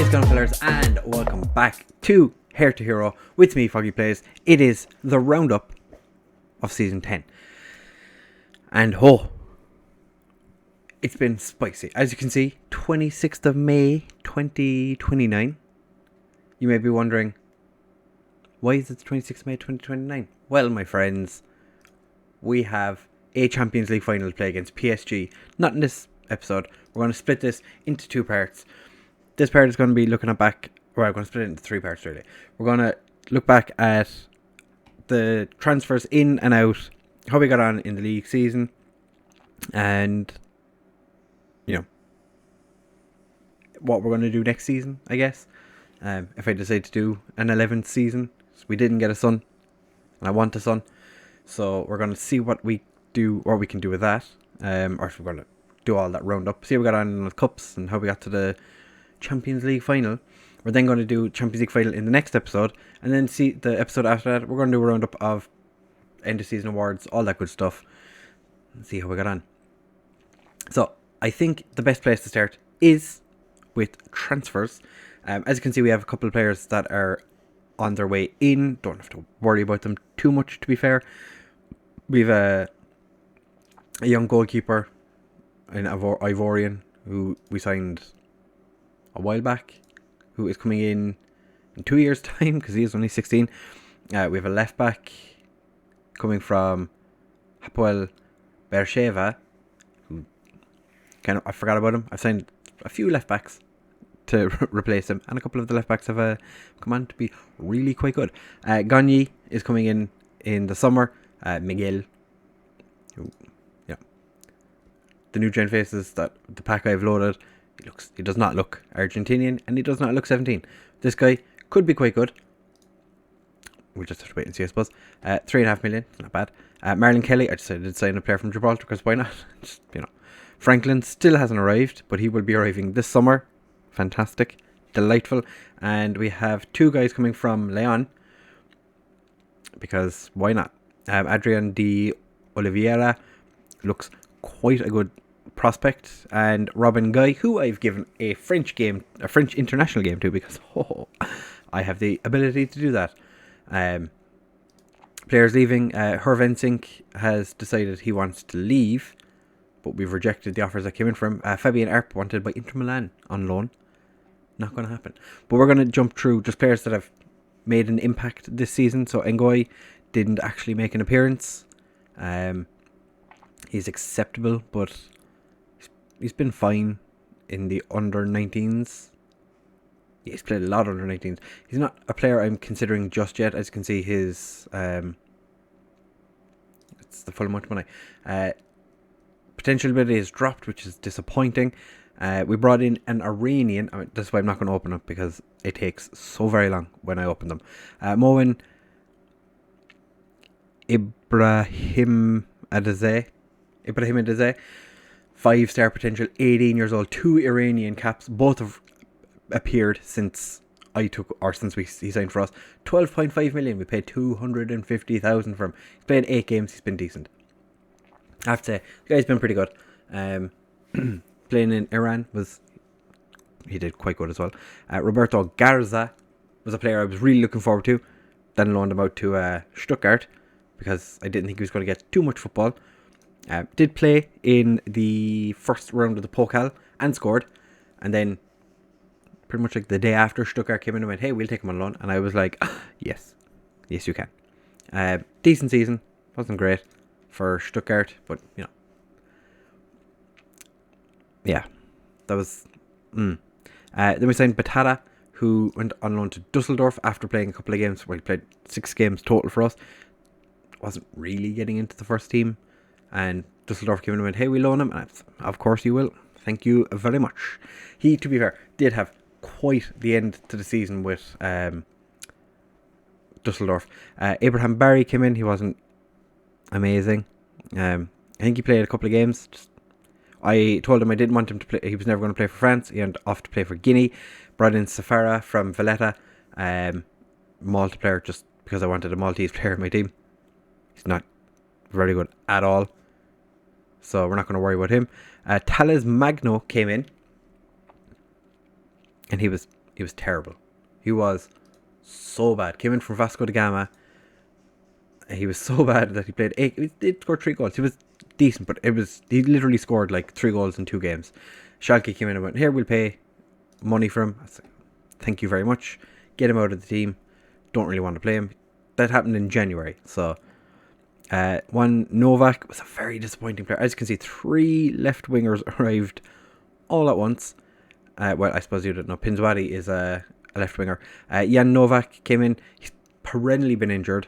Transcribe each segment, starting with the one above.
What's going on, fellas, and welcome back to Hertha Hero with me, Foggy Plays. It is the roundup of season 10, and it's been spicy. As you can see, 26th of May 2029. You may be wondering, why is it the 26th of May 2029? Well, my friends, we have a Champions League final to play against PSG. Not in this episode. We're going to split this into two parts. This part is going to be looking back. We're going to split it into three parts, really. We're going to look back at the transfers in and out, how we got on in the league season, and what we're going to do next season, I guess. If I decide to do an 11th season, we didn't get a son, and I want a son, so we're going to see what we can do with that, or if we're going to do all that roundup, see how we got on in the cups and how we got to the Champions League final. We're then going to do Champions League final in the next episode, and then see the episode after that. We're going to do a roundup of end of season awards, all that good stuff, and see how we got on. So I think the best place to start is with transfers. As you can see, we have a couple of players that are on their way in. Don't have to worry about them too much, to be fair. We've a young goalkeeper, an Ivorian, who we signed a while back, who is coming in 2 years' time because he is only 16. We have a left back coming from Hapoel Beersheva, who I forgot about him. I've signed a few left backs to replace him, and a couple of the left backs have come on to be really quite good. Gagne is coming in the summer. Miguel, who, the new gen faces that the pack I've loaded. He does not look Argentinian, and he does not look 17. This guy could be quite good. We'll just have to wait and see, I suppose. 3.5 million, not bad. Marlon Kelly, I decided to sign a player from Gibraltar because why not? Just, Franklin still hasn't arrived, but he will be arriving this summer. Fantastic, delightful. And we have two guys coming from Leon, because why not? Adrian de Oliveira looks quite a good prospect, and Robin Guy, who I've given a French international game to, because I have the ability to do that. Players leaving. Hervensink has decided he wants to leave, but we've rejected the offers that came in from him. Fabian Arp wanted by Inter Milan on loan. Not going to happen. But we're going to jump through just players that have made an impact this season. So Ngoy didn't actually make an appearance. He's acceptable, but he's been fine in the under-19s. Yeah, he's played a lot of under-19s. He's not a player I'm considering just yet. As you can see, his it's the full amount of money. Potential ability is dropped, which is disappointing. We brought in an Iranian. That's why I'm not going to open up, because it takes so very long when I open them. Moen Ibrahim Adezeh, 5-star potential, 18 years old, 2 Iranian caps. Both have appeared since he signed for us. 12.5 million. We paid 250,000 for him. He's played 8 games. He's been decent, I have to say. The guy's been pretty good. Playing in Iran he did quite good as well. Roberto Garza was a player I was really looking forward to. Then loaned him out to Stuttgart, because I didn't think he was going to get too much football. Did play in the first round of the Pokal and scored, and then pretty much like the day after, Stuttgart came in and went, "Hey, we'll take him on loan," and I was like, yes you can. Decent season, wasn't great for Stuttgart, but yeah, that was. Then we signed Batata, who went on loan to Dusseldorf after playing a couple of games. Well, he played 6 games total for us. Wasn't really getting into the first team, and Dusseldorf came in and went, "Hey, we loan him," and of course you will. Thank you very much. He, to be fair, did have quite the end to the season with Dusseldorf. Abraham Barry came in. He wasn't amazing. I think he played a couple of games. I told him I didn't want him to play. He was never going to play for France. He went off to play for Guinea. Brought in Safara from Valletta, Malta player, just because I wanted a Maltese player in my team. He's not very good at all, so we're not going to worry about him. Thales Magno came in, and he was he was terrible. He was so bad. Came in from Vasco da Gama. He was so bad that he played 8. He did score 3 goals. He was decent, but he literally scored like 3 goals in 2 games. Schalke came in and went, here, we'll pay money for him. I was like, thank you very much. Get him out of the team. Don't really want to play him. That happened in January. So, Novak was a very disappointing player. As you can see, 3 left wingers arrived all at once. Well, I suppose you don't know. Pinzwadi is a left winger. Jan Novak came in. He's perennially been injured.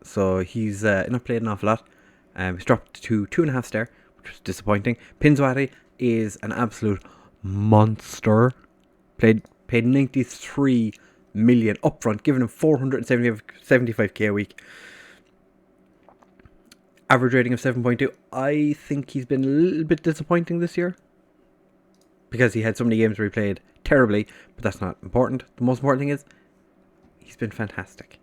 So he's not played an awful lot. He's dropped to 2.5 star, which was disappointing. Pinzwadi is an absolute monster. Paid 93 million upfront, giving him 475k a week. Average rating of 7.2. I think he's been a little bit disappointing this year, because he had so many games where he played terribly, but that's not important. The most important thing is he's been fantastic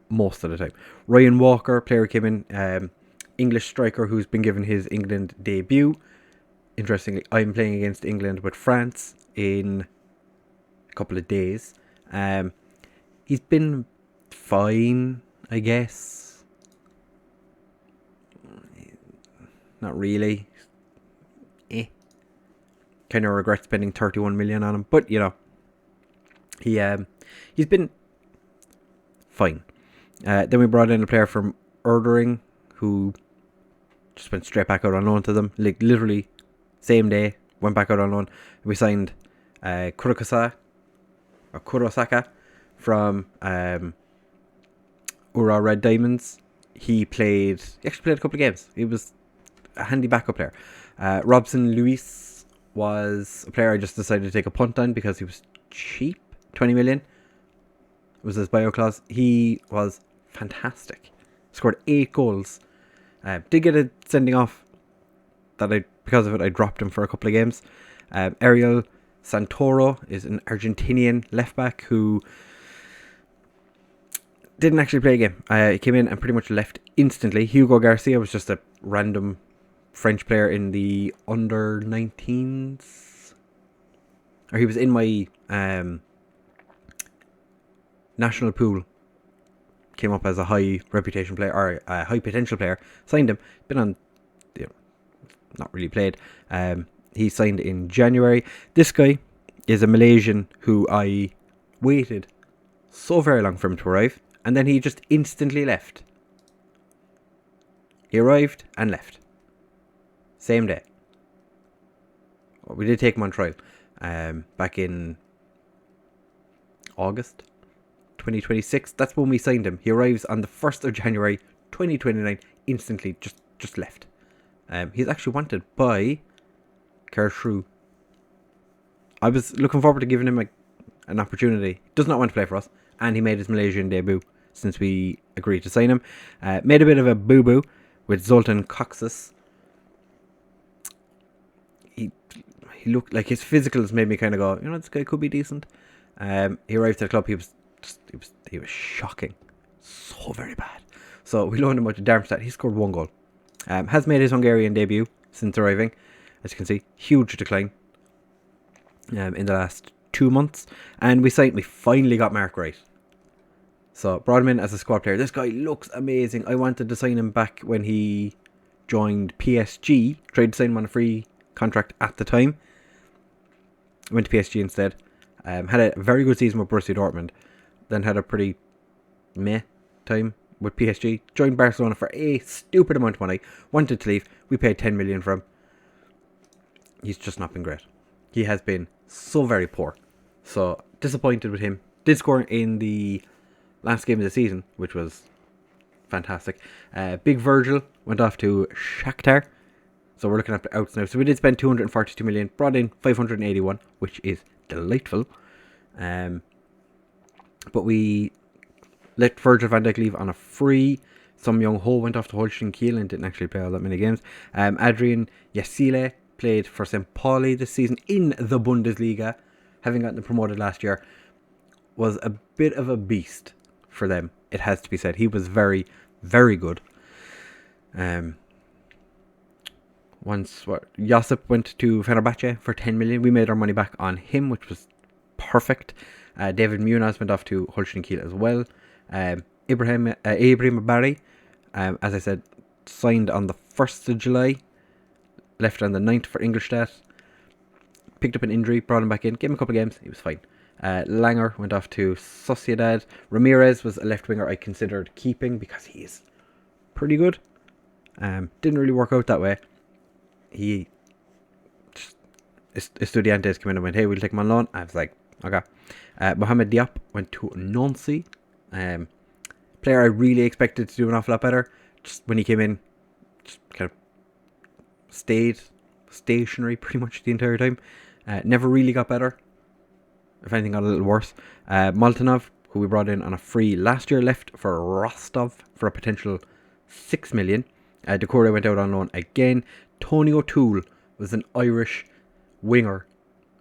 most of the time. Ryan Walker, player came in, English striker who's been given his England debut. Interestingly, I'm playing against England with France in a couple of days. He's been fine, I guess. Not really. Kind of regret spending 31 million on him, but you know, he's been fine. Then we brought in a player from Erdering who just went straight back out on loan to them. Like literally same day, went back out on loan. We signed Kurosaka from Ura Red Diamonds. He actually played a couple of games. He was a handy backup player. Robson Luis was a player I just decided to take a punt on because he was cheap. 20 million was his bio clause. He was fantastic. Scored 8 goals. Did get a sending off that because of it I dropped him for a couple of games. Ariel Santoro is an Argentinian left back who didn't actually play a game. He came in and pretty much left instantly. Hugo Garcia was just a random French player in the under 19s. Or he was in my national pool. Came up as a high reputation player or a high potential player. Signed him. Been on, not really played. He signed in January. This guy is a Malaysian who I waited so very long for him to arrive, and then he just instantly left. He arrived and left. Same day. Well, we did take him on trial back in August 2026. That's when we signed him. He arrives on the 1st of January 2029. Instantly just left. He's actually wanted by Cartrue. I was looking forward to giving him an opportunity. Does not want to play for us, and he made his Malaysian debut since we agreed to sign him. Made a bit of a boo-boo with Zoltan Coxus. He looked like his physicals made me kind of go, this guy could be decent. He arrived to the club. He was shocking, so very bad. So we loaned him out to Darmstadt. He scored 1 goal. Has made his Hungarian debut since arriving. As you can see, huge decline in the last 2 months. And we finally got Mark right. So brought him in as a squad player. This guy looks amazing. I wanted to sign him back when he joined PSG. Tried to sign him on a free contract at the time. Went to PSG instead. Had a very good season with Borussia Dortmund. Then had a pretty meh time with PSG. Joined Barcelona for a stupid amount of money. Wanted to leave. We paid 10 million for him. He's just not been great. He has been so very poor. So disappointed with him. Did score in the last game of the season, which was fantastic. Big Virgil went off to Shakhtar. So we're looking at the outs now. So we did spend 242 million. Brought in 581, which is delightful. But we let Virgil van Dijk leave on a free. Some Young Ho went off to Holstein Kiel and didn't actually play all that many games. Adrian Yasile played for St. Pauli this season in the Bundesliga, having gotten promoted last year. Was a bit of a beast for them, it has to be said. He was very, very good. Josip went to Fenerbahce for 10 million. We made our money back on him, which was perfect. David Munoz went off to Holstein Kiel as well. Ibrahim Barry, as I said, signed on the 1st of July, left on the 9th for Ingolstadt, picked up an injury, brought him back in, gave him a couple of games, he was fine. Langer went off to Sociedad. Ramirez was a left winger I considered keeping because he is pretty good. Didn't really work out that way. Estudiantes came in and went, hey, we'll take him on loan. I was like, okay. Mohamed Diop went to Nancy. Player I really expected to do an awful lot better. Just when he came in, just kind of stayed stationary pretty much the entire time. Never really got better. If anything, got a little worse. Moltanov, who we brought in on a free last year, left for Rostov for a potential 6 million. Decore went out on loan again. Tony O'Toole was an Irish winger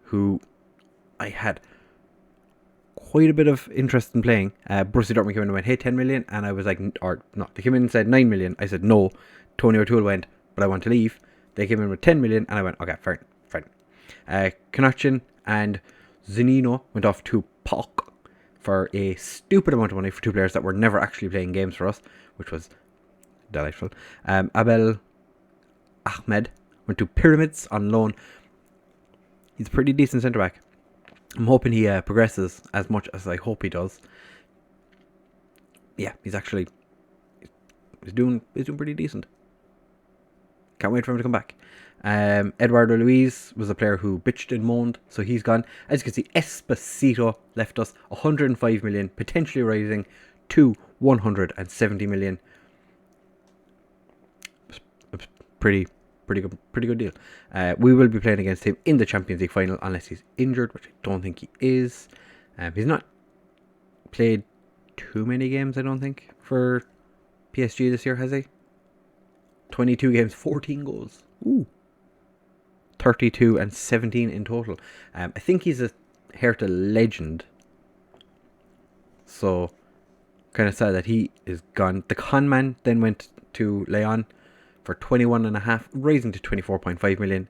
who I had quite a bit of interest in playing. Borussia Dortmund came in and went, hey, 10 million. And I was like, or no, they came in and said 9 million. I said, no. Tony O'Toole went, but I want to leave. They came in with 10 million and I went, okay, fine. Konochin and Zanino went off to POC for a stupid amount of money for two players that were never actually playing games for us, which was delightful. Abel Ahmed went to Pyramids on loan. He's a pretty decent centre back. I'm hoping he progresses as much as I hope he does. Yeah, he's doing pretty decent. Can't wait for him to come back. Eduardo Luiz was a player who bitched and moaned, so he's gone. As you can see, Esposito left us 105 million, potentially rising to 170 million. Pretty good deal. We will be playing against him in the Champions League final unless he's injured, which I don't think he is. He's not played too many games, I don't think, for PSG this year, has he? 22 games, 14 goals. Ooh. 32 and 17 in total. I think he's a Hertha legend. So, kind of sad that he is gone. The conman then went to Leon for 21.5, rising to 24.5 million.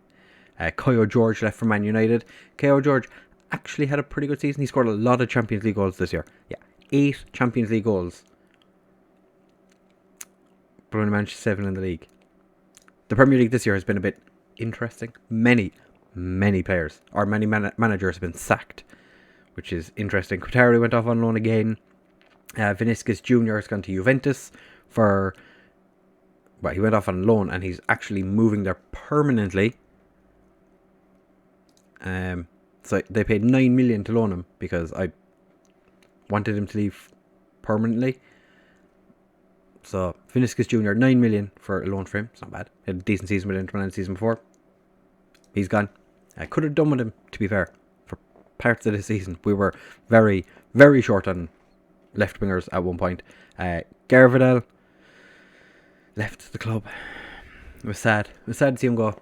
Kayo George left for Man United. Kayo George actually had a pretty good season. He scored a lot of Champions League goals this year. Yeah, 8 Champions League goals. But only managed 7 in the league. The Premier League this year has been a bit interesting. Many players, or many managers have been sacked, which is interesting. Qatari went off on loan again. Vinicius Jr. has gone to Juventus for... Well, he went off on loan and he's actually moving there permanently. So they paid 9 million to loan him because I wanted him to leave permanently. So Vinicius Jr. 9 million for a loan for him. It's not bad. He had a decent season with Inter Milan the season before. He's gone. I could have done with him, to be fair, for parts of the season. We were very, very short on left wingers at one point. Garvidal left the club. It was sad. It was sad to see him go.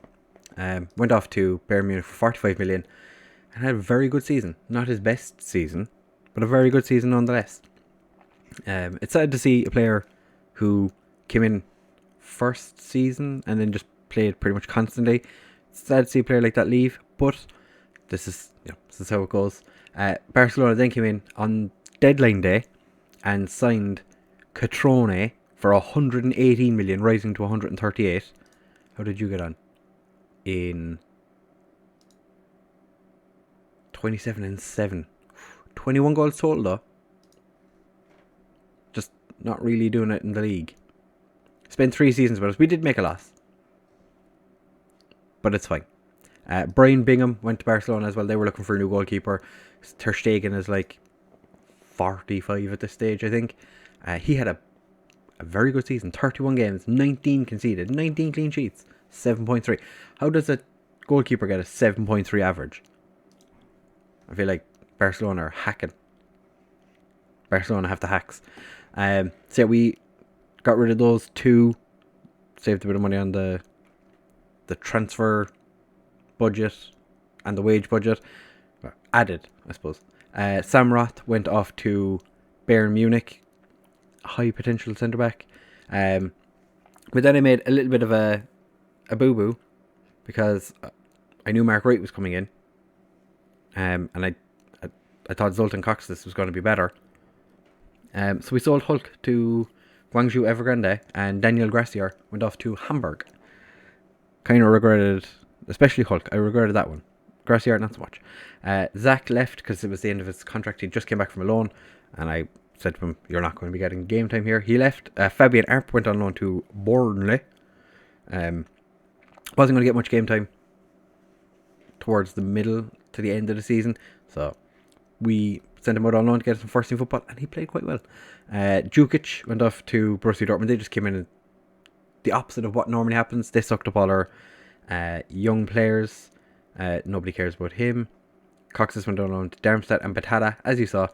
Went off to Bayern Munich for 45 million and had a very good season. Not his best season, but a very good season nonetheless. It's sad to see a player who came in first season and then just played pretty much constantly. It's sad to see a player like that leave, but this is how it goes. Barcelona then came in on deadline day and signed Catrone for 118 million, rising to 138. How did you get on? In 27 and 7. 21 goals total though. Just not really doing it in the league. Spent 3 seasons with us. We did make a loss, but it's fine. Brian Bingham went to Barcelona as well. They were looking for a new goalkeeper. Ter Stegen is like 45 at this stage, I think. He had a very good season. 31 games, 19 conceded, 19 clean sheets, 7.3. How does a goalkeeper get a 7.3 average? I feel like Barcelona are hacking. Barcelona have the hacks. So yeah, we got rid of those 2. Saved a bit of money on the transfer budget and the wage budget. Well, added, I suppose. Sam Roth went off to Bayern Munich. High potential centre back. But then I made a little bit of a boo-boo because I knew Mark Wright was coming in. And I I thought Zoltan Coxis was going to be better. So we sold Hulk to Guangzhou Evergrande, and Daniel Gracier went off to Hamburg. Kind of regretted, especially Hulk. I regretted that one. Gracier, not so much. Zach left because it was the end of his contract. He just came back from a loan, and I said to him, "You're not going to be getting game time here." He left. Fabian Arp went on loan to Burnley. Wasn't going to get much game time towards the middle to the end of the season, so we sent him out on loan to get some first team football, and he played quite well. Djukic went off to Borussia Dortmund. They just came in the opposite of what normally happens. They sucked up all our young players. Nobody cares about him. Coxis went on loan to Darmstadt, and Batata, as you saw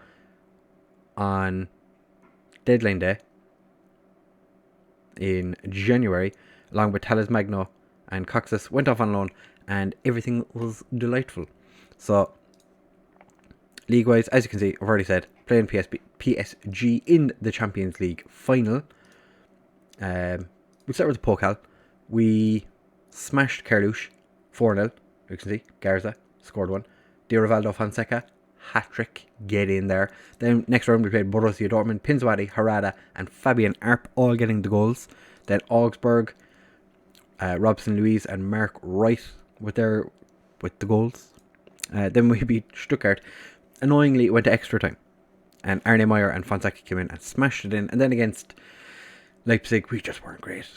on deadline day in January, along with Talis Magno and Coxis, went off on loan, and everything was delightful. So, league-wise, as you can see, I've already said, playing PSG in the Champions League final. We'll start with the Pokal. We smashed Carluche 4-0. You can see, Garza scored one. Di Rivaldo Fonseca, hat-trick, get in there. Then next round we played Borussia Dortmund, Pinzwadi, Harada and Fabian Arp, all getting the goals. Then Augsburg, Robson Luiz and Mark Wright with the goals. Then we beat Stuttgart. Annoyingly, it went to extra time, and Arne Meyer and Fonseca came in and smashed it in. And then against Leipzig, we just weren't great.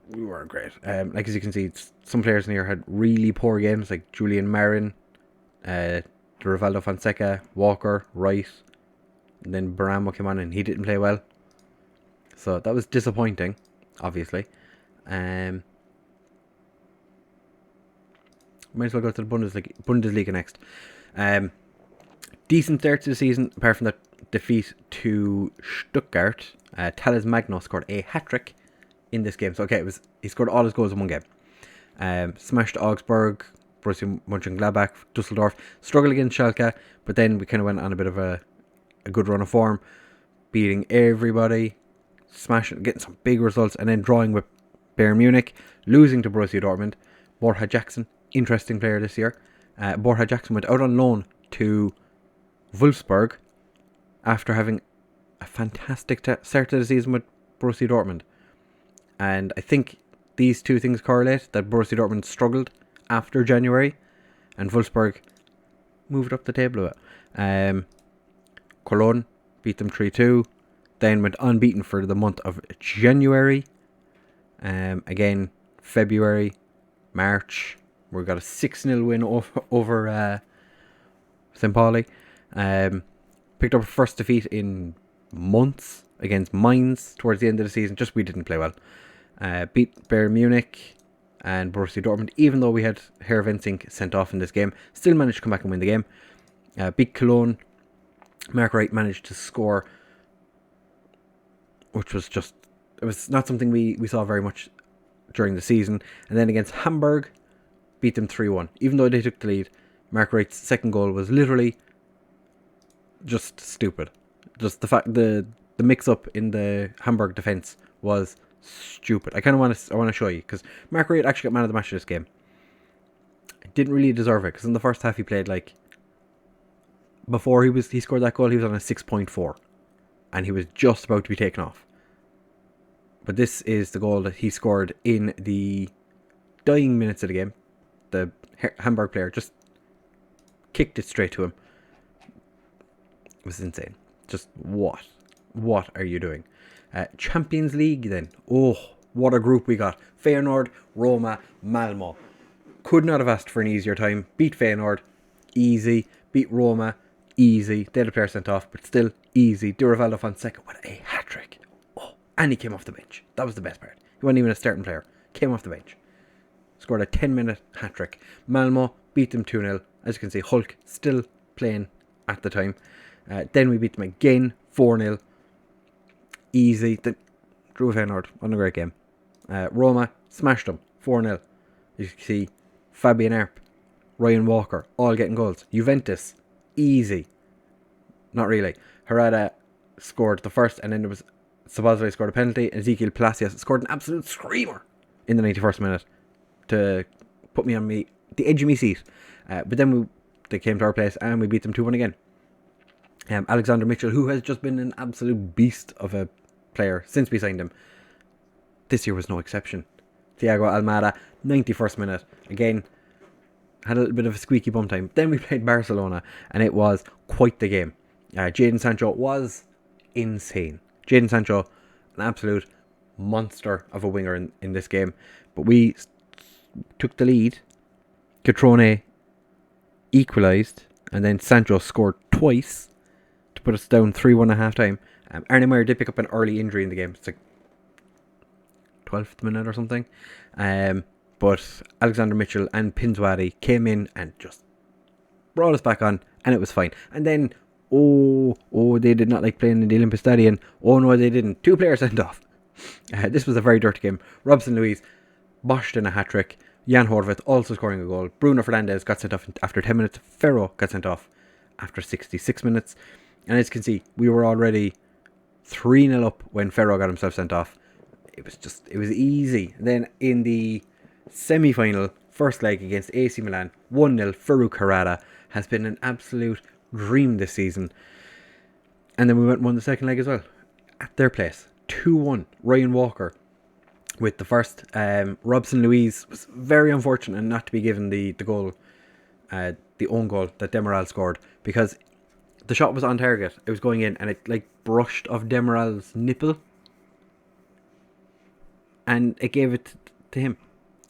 We weren't great. Like as you can see, some players in here had really poor games, like Julian Marin, Rivaldo Fonseca, Walker, Wright, and then Baramo came on and he didn't play well. So that was disappointing, obviously. Might as well go to the Bundesliga next. Decent start to the season, apart from that defeat to Stuttgart. Talis Magno scored a hat-trick in this game. So okay, he scored all his goals in one game. Smashed Augsburg, Borussia Mönchengladbach, Dusseldorf. Struggled against Schalke, but then we kind of went on a bit of a good run of form, beating everybody, smashing, getting some big results, and then drawing with Bayern Munich, losing to Borussia Dortmund. Borja Jackson, interesting player this year. Borja Jackson went out on loan to Wolfsburg after having a fantastic start to the season with Borussia Dortmund. And I think these two things correlate, that Borussia Dortmund struggled after January and Wolfsburg moved up the table a bit. Cologne beat them 3-2, then went unbeaten for the month of January. Again, February, March, we got a 6-0 win over St. Pauli. Picked up a first defeat in months against Mainz towards the end of the season. Just we didn't play well. Beat Bayern Munich and Borussia Dortmund, even though we had Herr Vincing sent off in this game. Still managed to come back and win the game. Beat Cologne. Mark Wright managed to score, which was just, it was not something we saw very much during the season. And then against Hamburg, beat them 3-1. Even though they took the lead, Mark Wright's second goal was literally just stupid. Just the fact, the mix-up in the Hamburg defence was stupid. I kind of want to show you, because Mark Wright actually got man of the match of this game. Didn't really deserve it, because in the first half he played like, before he scored that goal, he was on a 6.4, and he was just about to be taken off. But this is the goal that he scored in the dying minutes of the game. The Hamburg player just kicked it straight to him. It was insane. Just what are you doing? Champions League then. Oh, what a group we got. Feyenoord, Roma, Malmo. Could not have asked for an easier time. Beat Feyenoord, easy. Beat Roma, easy. They had a player sent off, but still easy. Di Rivaldo Fonseca, what a hat-trick. Oh, and he came off the bench. That was the best part. He wasn't even a starting player. Came off the bench. Scored a 10-minute hat-trick. Malmo beat them 2-0. As you can see, Hulk still playing at the time. Then we beat them again, 4-0. Easy. Then drew with Feyenoord. On a great game. Roma smashed them, 4-0. You can see Fabian Arp, Ryan Walker, all getting goals. Juventus, easy. Not really. Herrera scored the first, and then there was Sabazlai scored a penalty, and Ezekiel Palacios scored an absolute screamer in the 91st minute to put me on the edge of my seat. But then They came to our place and we beat them 2-1 again. Alexander Mitchell, who has just been an absolute beast of a player since we signed him, this year was no exception. Thiago Almada, 91st minute. Again, had a little bit of a squeaky bum time. Then we played Barcelona, and it was quite the game. Jadon Sancho was insane. Jadon Sancho, an absolute monster of a winger in this game. But we took the lead. Catrone equalised, and then Sancho scored twice to put us down 3-1 at half time. Arne Meyer did pick up an early injury in the game. It's like 12th minute or something. But Alexander Mitchell and Pinzwadi came in and just brought us back on, and it was fine. And then, they did not like playing in the Olympic Stadium. Oh no, they didn't. 2 players sent off. This was a very dirty game. Robson Luis boshed in a hat-trick. Jan Horvath also scoring a goal. Bruno Fernandes got sent off after 10 minutes. Ferro got sent off after 66 minutes. And as you can see, we were already 3-0 up when Ferro got himself sent off. It was easy. Then in the semi-final, first leg against AC Milan, 1-0, Farouk Harada has been an absolute dream this season. And then we went and won the second leg as well at their place, 2-1. Ryan Walker with the first. Robson Luis was very unfortunate not to be given the goal, the own goal that Demiral scored, because the shot was on target. It was going in and it like brushed off Demiral's nipple, and it gave it to him.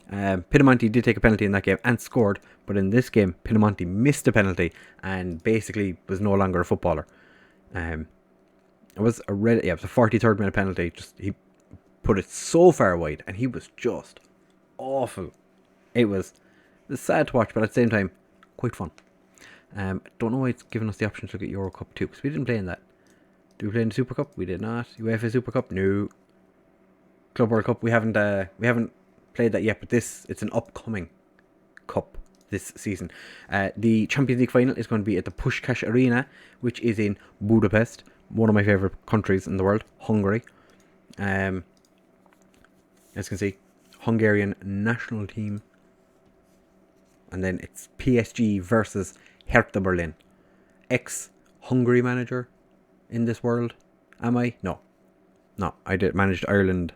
Pinamonti did take a penalty in that game and scored, but in this game Pinamonti missed a penalty and basically was no longer a footballer. It was a 43rd minute penalty. He put it so far wide and he was just awful. It was sad to watch, but at the same time quite fun. Don't know why it's given us the option to look at Euro Cup 2, because we didn't play in that. Did we play in the Super Cup? We did not. UEFA Super Cup? No. Club World Cup? We haven't played that yet, but it's an upcoming cup this season. The Champions League final is going to be at the Puskás Arena, which is in Budapest, one of my favourite countries in the world, Hungary. As you can see, Hungarian national team. And then it's PSG versus Hertha Berlin. Ex-Hungary manager in this world, am I? No, I managed Ireland.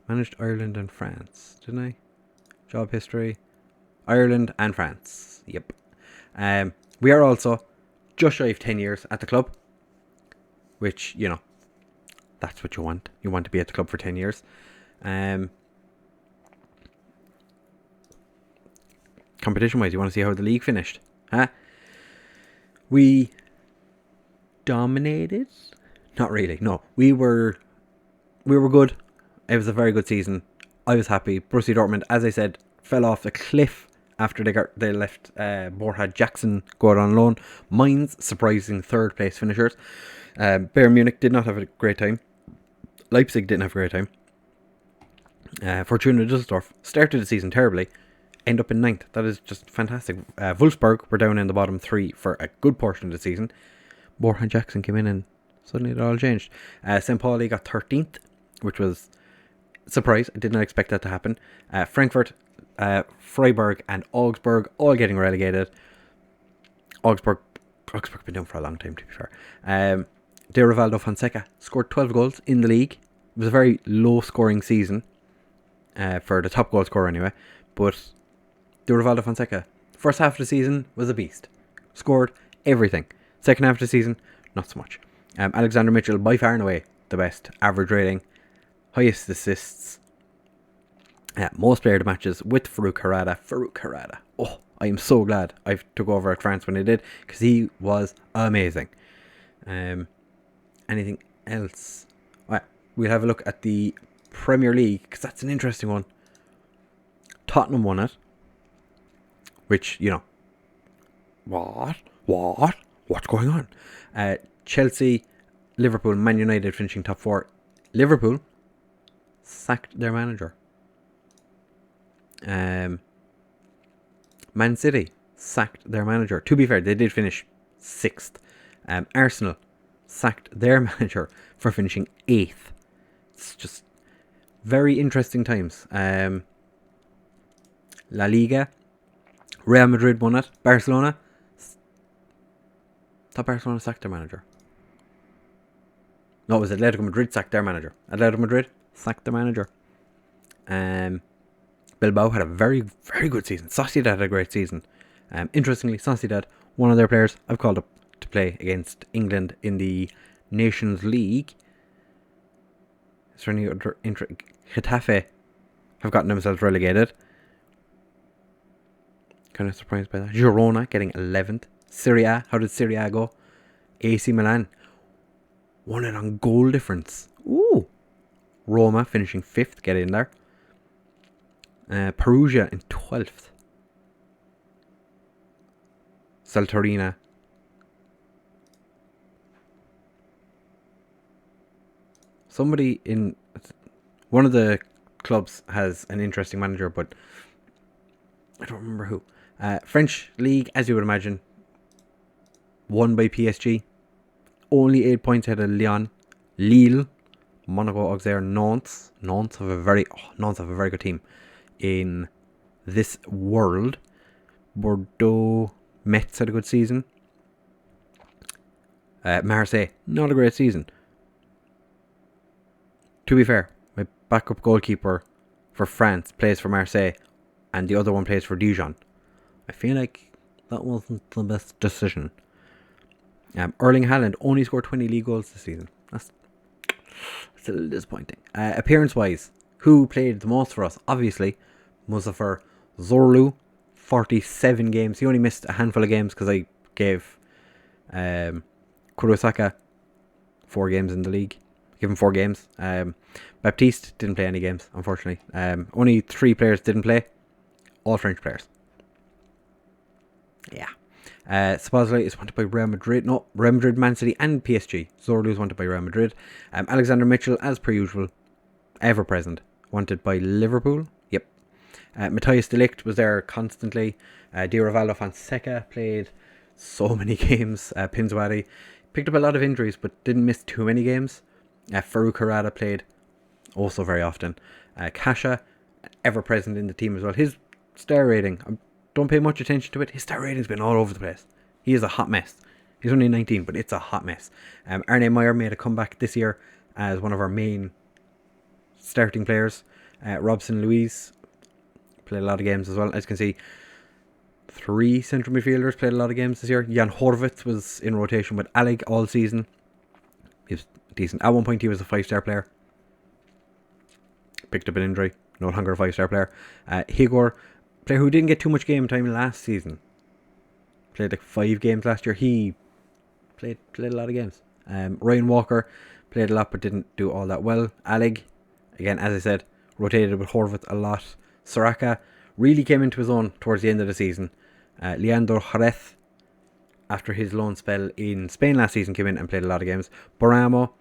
Managed Ireland and France, didn't I? Job history, Ireland and France. Yep. We are also just shy of 10 years at the club, which, that's what you want. You want to be at the club for 10 years. Competition-wise, you want to see how the league finished, huh? We dominated? Not really. No, we were good. It was a very good season. I was happy. Borussia Dortmund, as I said, fell off a cliff after they left Borja Jackson go out on loan. Mainz, surprising 3rd place finishers. Bayern Munich did not have a great time. Leipzig didn't have a great time. Fortuna Düsseldorf started the season terribly, end up in 9th. That is just fantastic. Wolfsburg were down in the bottom 3 for a good portion of the season. Borja Jackson came in and suddenly it all changed. St. Pauli got 13th, which was a surprise. I did not expect that to happen. Frankfurt, Freiburg and Augsburg all getting relegated. Augsburg been down for a long time, to be fair. De Rivaldo Fonseca scored 12 goals in the league. It was a very low scoring season for the top goal scorer anyway. But De Rivaldo Fonseca, first half of the season was a beast. Scored everything. Second half of the season, not so much. Alexander Mitchell, by far and away the best. Average rating, highest assists, most player of the matches with Farouk Harada. Oh, I am so glad I took over at France when I did, because he was amazing. Anything else? Right, we'll have a look at the Premier League, because that's an interesting one. Tottenham won it, which, what's going on? Chelsea, Liverpool, Man United finishing top 4. Liverpool sacked their manager. Man City sacked their manager. To be fair, they did finish 6th. Arsenal sacked their manager for finishing 8th. It's just very interesting times. La Liga, Real Madrid won it. Barcelona. Thought Barcelona sacked their manager. No, it was Atletico Madrid sacked their manager. Atletico Madrid sacked their manager. Bilbao had a very, very good season. Sociedad had a great season. Interestingly, Sociedad, one of their players, I've called up to play against England in the Nations League. Is there any other Getafe have gotten themselves relegated. Kind of surprised by that. Girona getting 11th. Serie A, how did Serie A go? AC Milan won it on goal difference. Ooh. Roma finishing 5th, get in there. Perugia in 12th. Saltorina. Somebody in one of the clubs has an interesting manager, but I don't remember who. French league, as you would imagine, won by PSG. Only 8 points ahead of Lyon. Lille, Monaco, Auxerre, Nantes. Nantes have a very good team in this world. Bordeaux, Metz had a good season. Marseille, not a great season. To be fair, my backup goalkeeper for France plays for Marseille, and the other one plays for Dijon. I feel like that wasn't the best decision. Erling Haaland only scored 20 league goals this season. That's a little disappointing. Appearance-wise, who played the most for us? Obviously, Muzaffar Zorlu, 47 games. He only missed a handful of games because I gave Kurosaka 4 games in the league. Give him 4 games. Baptiste didn't play any games, unfortunately. Only 3 players didn't play. All French players. Yeah. Supposedly is wanted by Real Madrid. No, Real Madrid, Man City and PSG. Zorlu is wanted by Real Madrid. Alexander Mitchell, as per usual, ever present, wanted by Liverpool. Yep. Matthias de Ligt was there constantly. Di Rivaldo Fonseca played so many games. Pinzwari picked up a lot of injuries but didn't miss too many games. Farouk Harada played also very often. Kasha, ever present in the team as well. His star rating, I don't pay much attention to it. His star rating's been all over the place. He is a hot mess. He's only 19, but it's a hot mess. Arne Meyer made a comeback this year as one of our main starting players. Robson Luis played a lot of games as well. As you can see, 3 central midfielders played a lot of games this year. Jan Horvitz was in rotation with Alec all season. He was decent. At one point, he was a 5-star player. Picked up an injury. No longer a 5-star player. Higor, player who didn't get too much game time last season. Played like 5 games last year. He played a lot of games. Ryan Walker played a lot but didn't do all that well. Alec, again, as I said, rotated with Horvath a lot. Soraka really came into his own towards the end of the season. Leandro Jerez, after his loan spell in Spain last season, came in and played a lot of games. Boramo,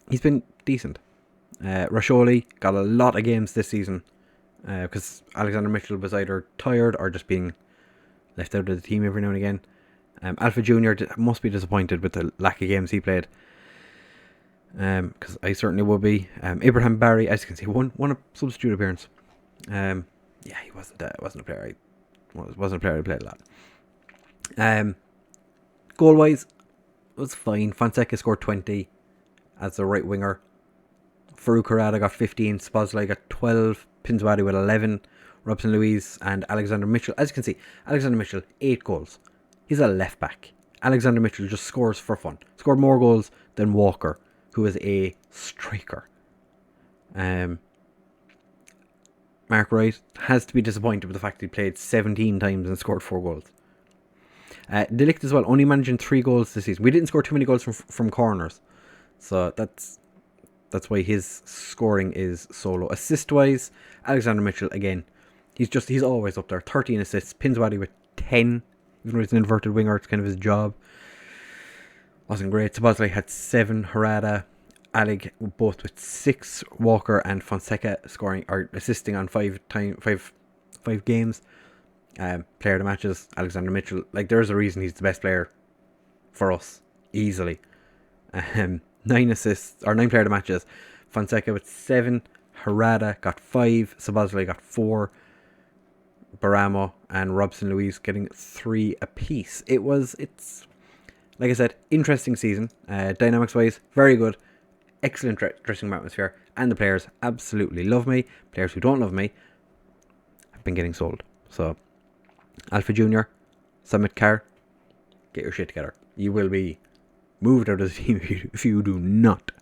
he's been decent. Rasholi got a lot of games this season because Alexander Mitchell was either tired or just being left out of the team every now and again. Alpha Jr. must be disappointed with the lack of games he played, because I certainly would be. Abraham Barry, as you can see, won a substitute appearance. Yeah, he wasn't a player. Wasn't a player who played a lot. Goal wise, it was fine. Fonseca scored 20 as the right winger. Farouk Harada got 15. Sposley got 12. Pinzwadi with 11. Robson Luis and Alexander Mitchell. As you can see, Alexander Mitchell, 8 goals. He's a left back. Alexander Mitchell just scores for fun. Scored more goals than Walker, who is a striker. Mark Wright has to be disappointed with the fact that he played 17 times and scored 4 goals. De Ligt as well, only managing 3 goals this season. We didn't score too many goals from corners, so that's why his scoring is so low. Assist wise, Alexander Mitchell again, he's always up there. 13 assists. Pinzwadi with 10, even though he's an inverted winger, it's kind of his job. Wasn't great. Sabazlai had 7. Harada, Alec both with 6. Walker and Fonseca scoring or assisting on 5 games. Player of the matches, Alexander Mitchell. Like, there's a reason he's the best player for us, easily. 9 assists or 9 player of the matches. Fonseca with 7. Harada got 5. Sabazlai got 4. Baramo and Robson Luis getting 3 apiece. It's like I said, interesting season. Dynamics wise, very good. Excellent dressing room atmosphere. And the players absolutely love me. Players who don't love me have been getting sold. So, Alpha Junior, Summit Car, get your shit together. You will be moved out of the team if you do not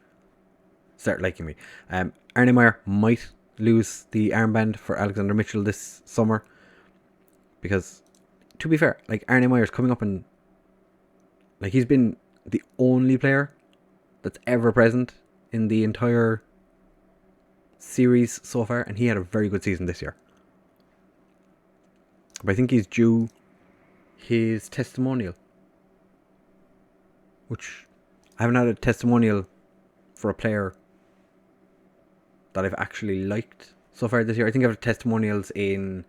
start liking me. Arne Meyer might lose the armband for Alexander Mitchell this summer. Because, to be fair, like Arne Meyer's coming up and like he's been the only player that's ever present in the entire series so far, and he had a very good season this year. But I think he's due his testimonial, which I haven't had a testimonial for a player that I've actually liked so far this year. I think I've had testimonials in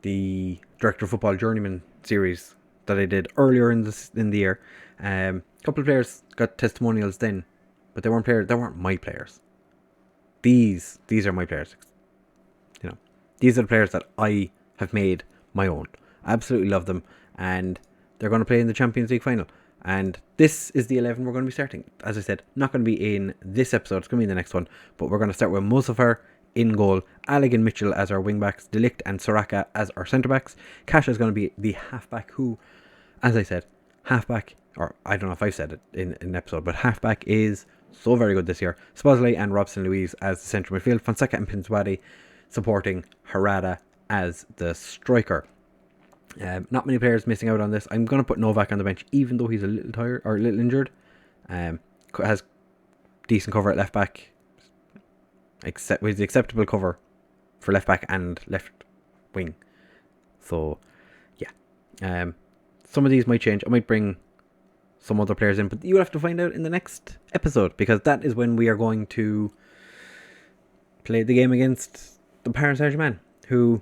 the Director of Football Journeyman series that I did earlier in the year. A couple of players got testimonials then, but they weren't my players. These are my players. You know, these are the players that I have made my own. I absolutely love them, and they're going to play in the Champions League final. And this is the 11 we're going to be starting. As I said, not going to be in this episode. It's going to be in the next one. But we're going to start with Muzaffar in goal, Alec and Mitchell as our wing-backs, Delict and Soraka as our centre-backs. Kasha is going to be the half-back who, as I said, half-back, or I don't know if I've said it in an episode, but half-back is so very good this year. Sposley and Robson Luis as the central midfield, Fonseca and Pinswadi supporting Harada as the striker. Not many players missing out on this. I'm going to put Novak on the bench, even though he's a little tired or a little injured. Has decent cover at left back, with the acceptable cover for left back and left wing. So, yeah. Some of these might change. I might bring some other players in, but you'll have to find out in the next episode, because that is when we are going to play the game against the Paris Saint-Germain, who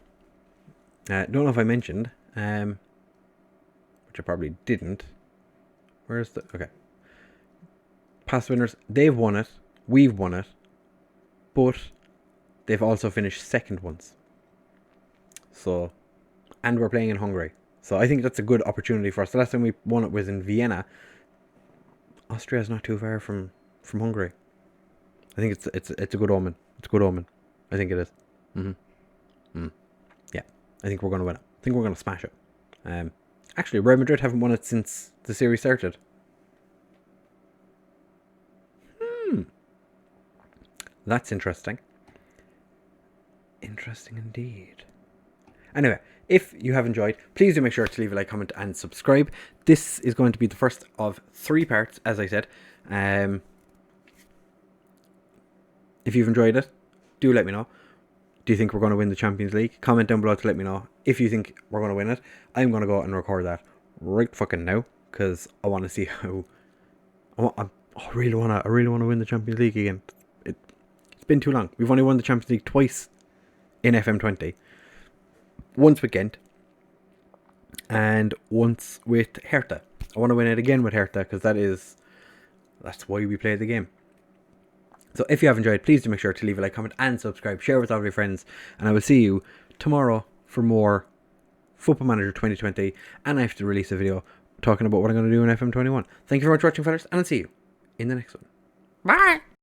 don't know if I mentioned, which I probably didn't. Where's the... Okay. Past winners, they've won it, we've won it, but they've also finished second once. So, and we're playing in Hungary. So I think that's a good opportunity for us. The last time we won it was in Vienna. Austria's not too far from Hungary. I think it's a good omen. It's a good omen. I think it is. Yeah. I think we're going to win it. I think we're going to smash it. Actually, Real Madrid haven't won it since the series started. That's interesting. Interesting indeed. Anyway, if you have enjoyed, please do make sure to leave a like, comment, and subscribe. This is going to be the first of 3 parts, as I said. If you've enjoyed it, do let me know. Do you think we're going to win the Champions League? Comment down below to let me know. If you think we're going to win it, I'm going to go out and record that right fucking now, because I want to see how... I really want to win the Champions League again. It's been too long. We've only won the Champions League twice in FM20. Once with Ghent, and once with Hertha. I want to win it again with Hertha, because that's why we play the game. So if you have enjoyed, please do make sure to leave a like, comment, and subscribe. Share with all of your friends, and I will see you tomorrow for more Football Manager 2020. And I have to release a video talking about what I'm going to do in FM21. Thank you very much for watching, fellas, and I'll see you in the next one. Bye!